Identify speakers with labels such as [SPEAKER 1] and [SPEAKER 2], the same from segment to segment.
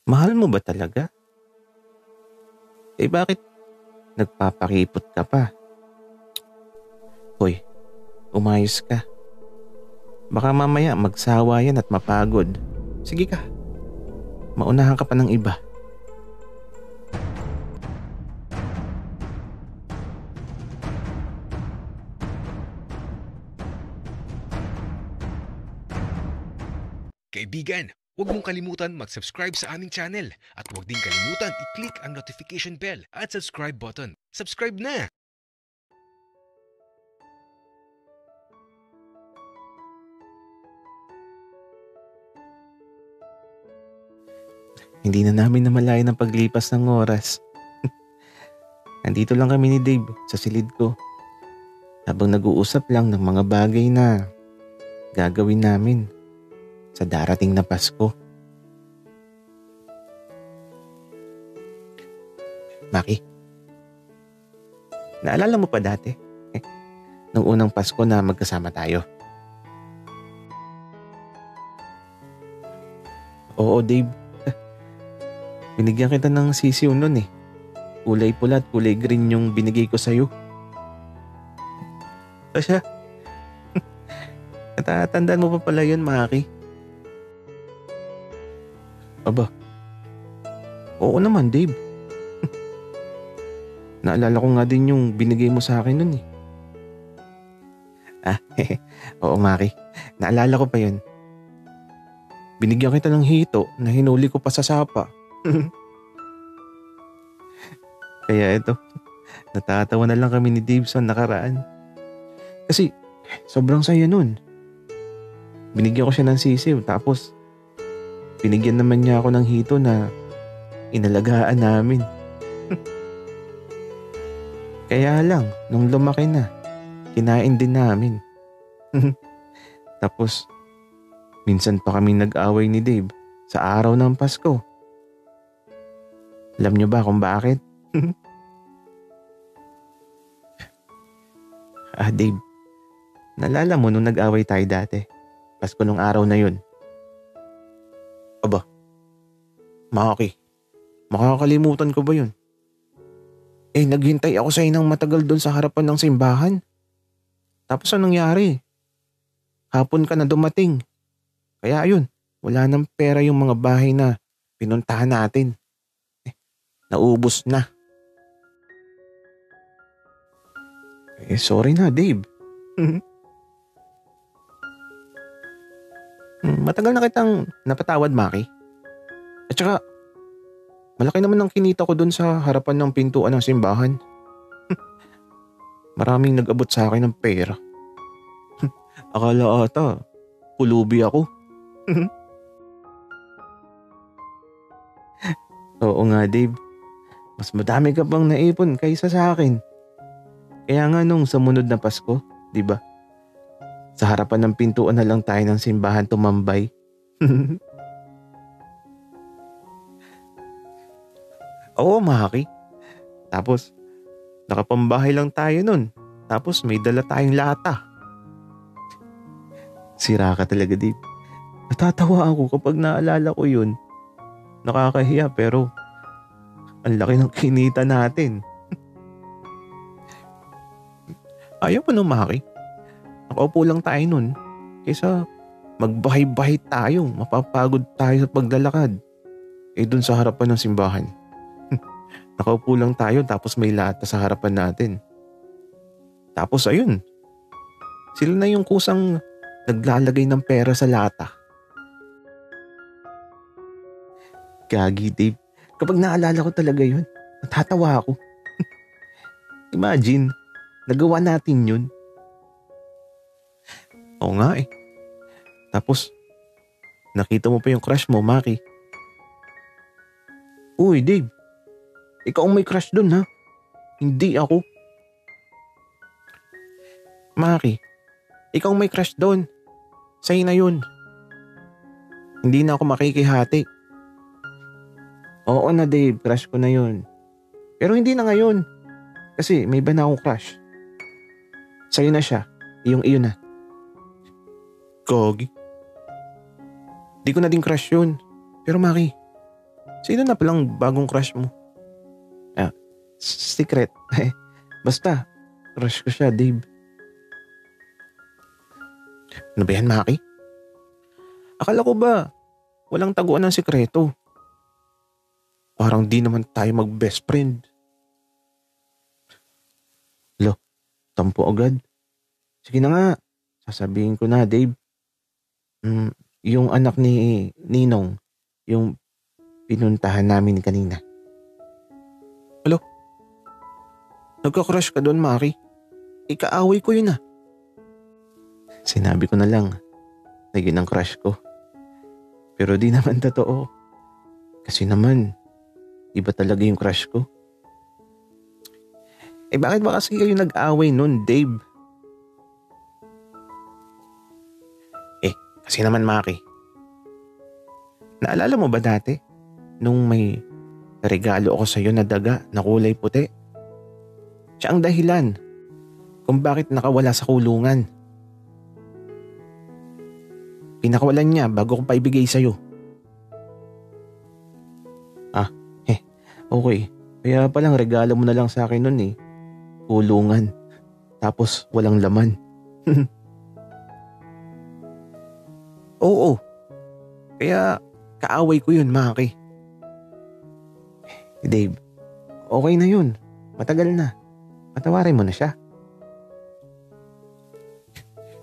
[SPEAKER 1] Mahal mo ba talaga? Bakit nagpapakipot ka pa? Hoy, umayos ka. Baka mamaya magsawa yan at mapagod. Sige ka, maunahan ka pa ng iba.
[SPEAKER 2] Kaibigan, huwag mong kalimutan mag-subscribe sa aming channel at huwag din kalimutan i-click ang notification bell at subscribe button. Subscribe na!
[SPEAKER 1] Hindi na namin namalayan ang paglipas ng oras. Nandito lang kami ni Dave sa silid ko habang nag-uusap lang ng mga bagay na gagawin namin sa darating na Pasko. Maki, naalala mo pa dati? Nung unang Pasko na magkasama tayo. Oo, Dave. Binigyan kita ng sisiw nun eh. Kulay pula at kulay green yung binigay ko sa'yo. Siya. Natatandaan mo pa pala yun, Maki? Aba. Oo naman, Dave. Naalala ko nga din yung binigay mo sa akin nun eh. Oo, Maki. Naalala ko pa yun. Binigyan kita ng hito na hinuli ko pa sa sapa. Kaya ito, natatawa na lang kami ni Dave sa nakaraan. Kasi sobrang saya nun. Binigyan ko siya ng sisiw tapos binigyan naman niya ako ng hito na inalagaan namin. Kaya lang, nung lumaki na, kinain din namin. Tapos, minsan pa kami nag-away ni Dave sa araw ng Pasko. Alam niyo ba kung bakit? Dave, naalala mo nung nag-away tayo dati? Pasko nung araw na yun. Aba, Maki, makakalimutan ko ba yun? Naghintay ako sa'yo ng matagal doon sa harapan ng simbahan. Tapos anong nangyari? Hapon ka na dumating. Kaya ayun, wala nang pera yung mga bahay na pinuntahan natin. Naubos na. Sorry na, Dave. Matagal na kitang napatawad, Maki. At saka, malaki naman ang kinita ko dun sa harapan ng pintuan ng simbahan. Maraming nag-abot sa akin ng pera. Akala ata, pulubi ako. Oo nga, Dave. Mas madami ka pang naipon kaysa sa akin. Kaya nga nung sumunod na Pasko, di ba? Sa harapan ng pintuan na lang tayo ng simbahan tumambay. Oo, Maki. Tapos, nakapambahay lang tayo nun. Tapos may dala tayong lata. Sira ka talaga, Dave. Natatawa ako kapag naalala ko yun. Nakakahiya pero ang laki ng kinita natin. Ayaw mo nung, Maki. Nakaupo lang tayo nun. Kaysa magbahay-bahay tayo. Mapapagod tayo sa paglalakad. Dun sa harapan ng simbahan. Nakaupo lang tayo tapos may lata sa harapan natin. Tapos ayun. Sila na yung kusang naglalagay ng pera sa lata. Gagi, Dave. Kapag naalala ko talaga yun, natatawa ako. Imagine, nagawa natin yun. Oo nga eh. Tapos, nakita mo pa yung crush mo, Maki. Uy, Dave. Ikaw ang may crush dun, ha? Hindi ako. Maki, ikaw ang may crush dun. Sa'yo na yun. Hindi na ako makikihati. Oo na, Dave. Crush ko na yun. Pero hindi na ngayon. Kasi may iba na akong crush. Sa'yo na siya. Iyong-iyo na. Gogi. Di ko na din crush yun. Pero Maki, Sino na palang bagong crush mo? Ah, secret. Basta, crush ko siya, Dave. Ano ba yan, Maki? Akala ko ba walang taguan ng sikreto? Parang di naman tayo mag-best friend. Lo, tampo agad. Sige na nga, sasabihin ko na, Dave. Yung anak ni Ninong, yung pinuntahan namin kanina. Alo? Nagka-crush ka doon, Maki? Ikaaway ko yun ah. Sinabi ko na lang na yun ang crush ko. Pero di naman totoo. Kasi naman, iba talaga yung crush ko. Bakit ba kasi kayo nag-away nun, Dave? Kasi naman, Maki. Naalala mo ba dati? Nung may regalo ako sa'yo na daga na kulay puti? Siya ang dahilan kung bakit nakawala sa kulungan. Pinakawalan niya bago ko paibigay sa'yo. Okay. Kaya palang regalo mo na lang sa akin nun kulungan. Tapos walang laman. Oo. Kaya kaaway ko yun, Maki. Dave, okay na yun. Matagal na. Patawarin mo na siya.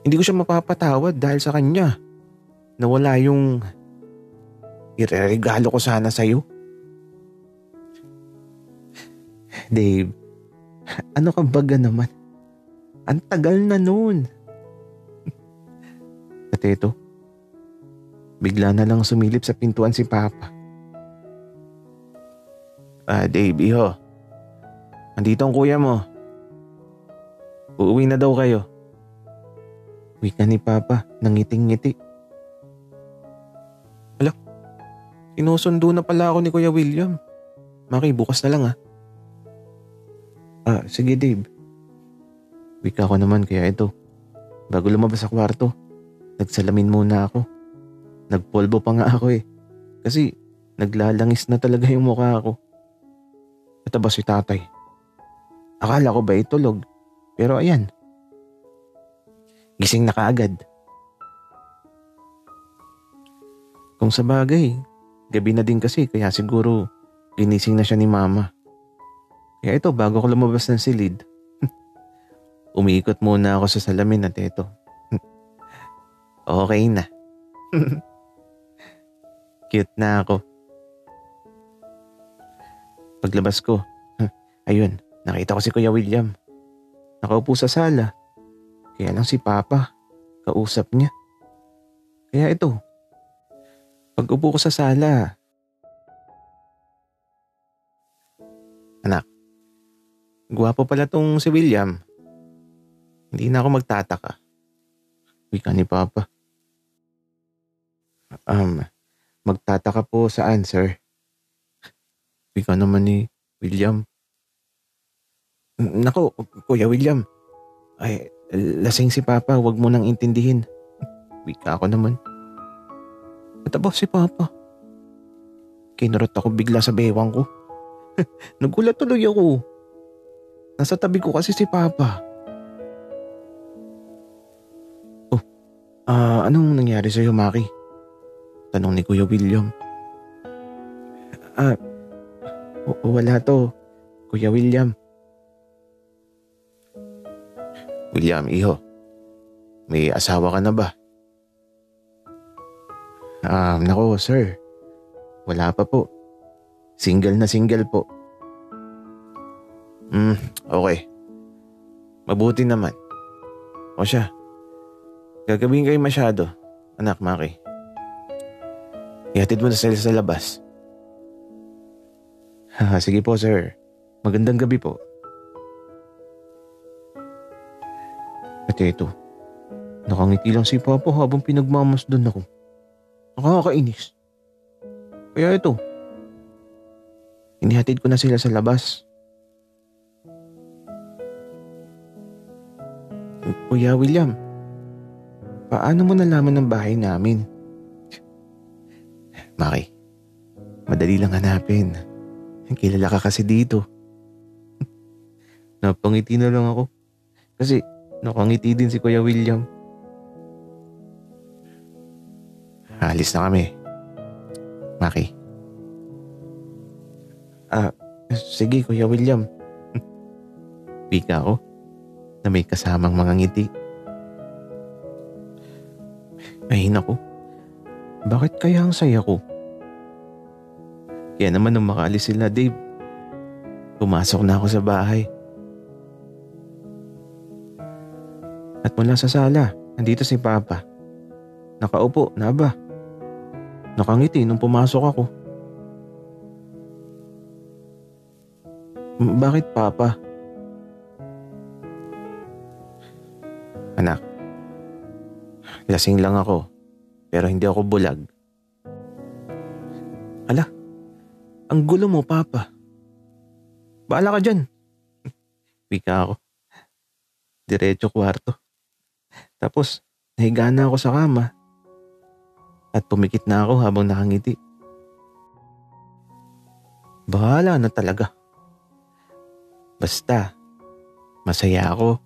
[SPEAKER 1] Hindi ko siya mapapatawad dahil sa kanya. Nawala yung ireregalo ko sana sa'yo. Dave, ano ka baga naman? Ang tagal na nun. At ito, bigla na lang sumilip sa pintuan si Papa. Dave, iho. Andito ang kuya mo. Uuwi na daw kayo. Wika ni Papa, nangiting-ngiti. Hala, sinusundo na pala ako ni Kuya William. Maki, bukas na lang ah. Sige Dave. Wika ko naman kaya ito. Bago lumabas sa kwarto, nagsalamin muna ako. Nagpolvo pa nga ako Kasi naglalangis na talaga yung mukha ko. Ito ba si tatay? Akala ko ba itulog? Pero ayan. Gising na kaagad. Kung sa bagay, gabi na din kasi kaya siguro ginising na siya ni Mama. Kaya ito, bago ko lumabas ng silid, umiikot muna ako sa salamin at ito. Okay na. Cute na ako. Paglabas ko, ayun, nakita ko si Kuya William. Nakaupo sa sala. Kaya lang si Papa, kausap niya. Kaya ito, pag upo ko sa sala, anak, gwapo pala tong si William. Hindi na ako magtataka. Wika ni Papa. Magtataka po saan, sir? Wika naman ni William. Nako, Kuya William. Ay, lasing si Papa, wag mo nang intindihin. Wika ako naman. Mataba si Papa. Kinurot ako bigla sa bewang ko. Nagulat tuloy ako. Nasa tabi ko kasi si Papa. Anong nangyari sa'yo, Maki? Tanong ni Kuya William. Wala to, Kuya William. William, iho. May asawa ka na ba? Nako, sir. Wala pa po. Single na single po. Okay. Mabuti naman. O siya. Gagawin kayo masyado, anak Maki. Ihatid mo na sila sa labas. Sige po, sir. Magandang gabi po. At ito, nakangiti lang si Papa habang pinagmamasdan ako. Nakakainis. Kaya ito, inihatid ko na sila sa labas. Kuya William, paano mo nalaman ng bahay namin? Maki, Madali lang hanapin. Kilala ka kasi dito. Napangiti na lang ako. Kasi nakangiti din si Kuya William. Alis na kami. Maki. Sige Kuya William. Pika ako na may kasamang mga ngiti. Ay naku, bakit kaya ang saya ko? Kaya naman nung makaalis sila Dave, pumasok na ako sa bahay. At mula sa sala, nandito si Papa. Nakaupo na ba? Nakangiti nung pumasok ako. Bakit Papa? Anak, lasing lang ako pero hindi ako bulag. Ala, ang gulo mo Papa. Bahala ka dyan. Wika ako. Diretso kwarto. Tapos nahiga na ako sa kama. At pumikit na ako habang nakangiti. Bahala na talaga. Basta, masaya ako.